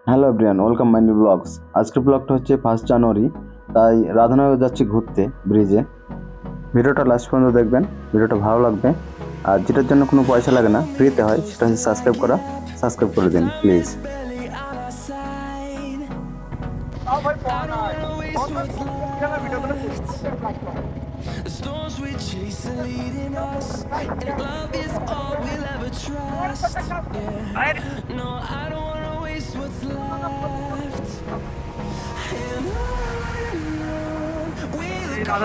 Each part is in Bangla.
Hello everyone, welcome my new blogs. আজকের ব্লগটা হচ্ছে 1 জানুয়ারি, তাই রাধানগর যাচ্ছি ঘুরতে ব্রিজে। ভিডিওটা লাস্ট পর্যন্ত দেখবেন, ভিডিওটা ভালো লাগবে। আর যেটার জন্য কোনো পয়সা লাগে না, ফ্রিতে হয়, সেটা হচ্ছে সাবস্ক্রাইব করে দিন please. The storms we chase are leading us, and love is all we'll ever trust. Yeah. No, I don't wanna waste what's left. And on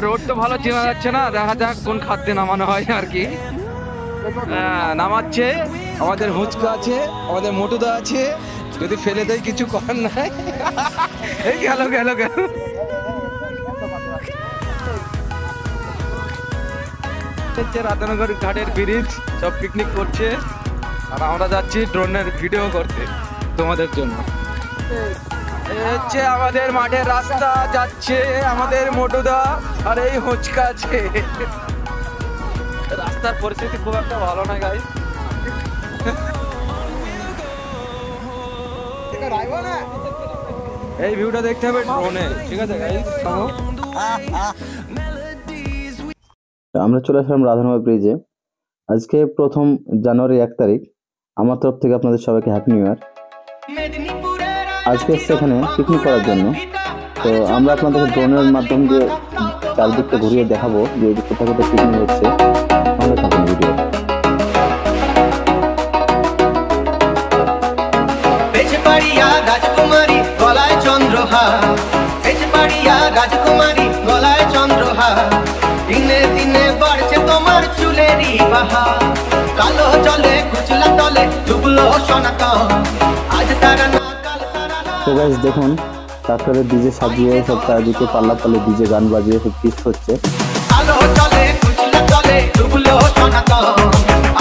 road তো ভালো চেনা যাচ্ছে না, দেখা যাক কোন খাদ্যে নামানো হয় আর কি। নামাচ্ছে আমাদের হুচকা আছে, আমাদের মোটুদা আছে, যদি ফেলে দেয় কিছু করার নাই। এই গেল গেল গেল। রাধানগর ঘাটের ব্রিজ, সব পিকনিক করছে আর আমরা যাচ্ছি ড্রোনের ভিডিও করতে তোমাদের জন্য। হচ্ছে আমাদের মাঠের রাস্তা, যাচ্ছে আমাদের মোটুদা আর এই হুচকা আছে। রাস্তার পরিস্থিতি খুব একটা ভালো না গাইস। এই ভিউটা দেখতে হবে ড্রোনে, ঠিক আছে গাইস? আমরা চলে আসলাম রাধানগর ব্রিজে। আজকে 1 জানুয়ারি 1 তারিখ। আমার তরফ থেকে আপনাদের সবাইকে হ্যাপি নিউ ইয়ার। আজকে এসছে এখানে পিকনিক করার জন্য, তো আমরা আপনাদেরকে ড্রোনের মাধ্যম দিয়ে চারদিকটা ঘুরিয়ে দেখাবো যে কোথায় কোথায় পিকনিক হচ্ছে। আমরা থাকুন ভিডিও। রাজকুমারী গলায় চন্দ্রহার, রাজকুমারী গলায় চন্দ্রহার, দিনে দিনে বাড়ছে তোমার চুলেরই বাহার, কালো জলে কুচলা তলে ডুবলো সোনাকা, আজ তারা না কাল তারা না। তো গাইস দেখুন, ট্রাক্টরে ডিজে সাজিয়ে সব চারদিকে পাল্লা পাল্লে ডিজে গান বাজিয়ে সব ফিস্ট হচ্ছে। কালো জলে কুচলা তলে ডুবলো সোনাকা,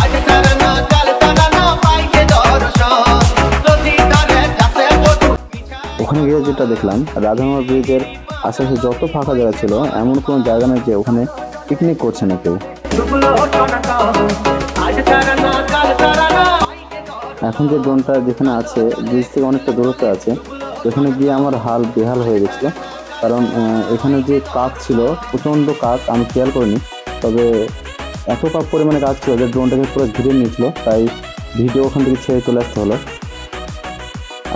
আজ তারা না কাল তারা না, পাইকে দর্শন যদি তারে কাছে বধু। ওখানে গিয়ে যেটা দেখলাম, রাধানগর ব্রিজের আশেপাশে যত ফাঁকা জায়গা ছিল, এমন কোনো জায়গা নেই যে ওখানে পিকনিক করছে না কেউ। এখন যে ড্রোনটা যেখানে আছে, ব্রিজ থেকে অনেকটা দূরত্বে আছে, ওখানে গিয়ে আমার হাল বেহাল হয়ে গেছিলো। কারণ এখানে যে কাক ছিল, প্রচণ্ড কাক, আমি খেয়াল করিনি, তবে এত কাক পরিমাণে কাক ছিল যে ড্রোনটাকে পুরো ঘিরে নিয়েছিল, তাই ভিডিও ওখান থেকে ছেড়ে চলে আসতে হলো।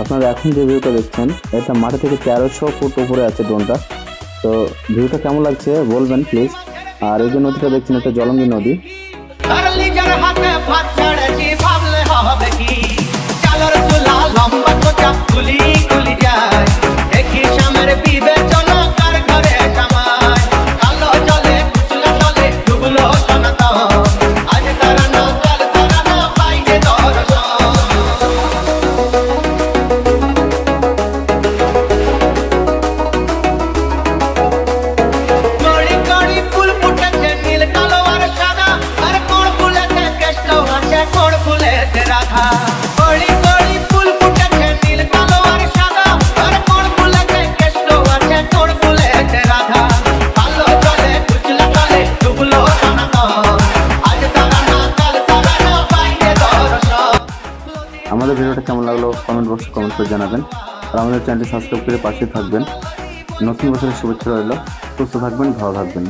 আপনারা এখন যে ভিউটা দেখছেন, এটা মাঠে থেকে 1300 ফুট উপরে আছে ড্রোনটা। তো ভিউটা কেমন লাগছে বলবেন প্লিজ। আর এই যে নদীটা দেখছেন, এটা জলঙ্গি নদী। আমাদের ভিডিওটা কেমন লাগলো কমেন্ট বক্সে কমেন্ট করে জানাবেন। আর আমাদের চ্যানেলটি সাবস্ক্রাইব করে পাশে থাকবেন। নতুন বছরের শুভেচ্ছা রইল। সুস্থ থাকবেন, ভালো থাকবেন।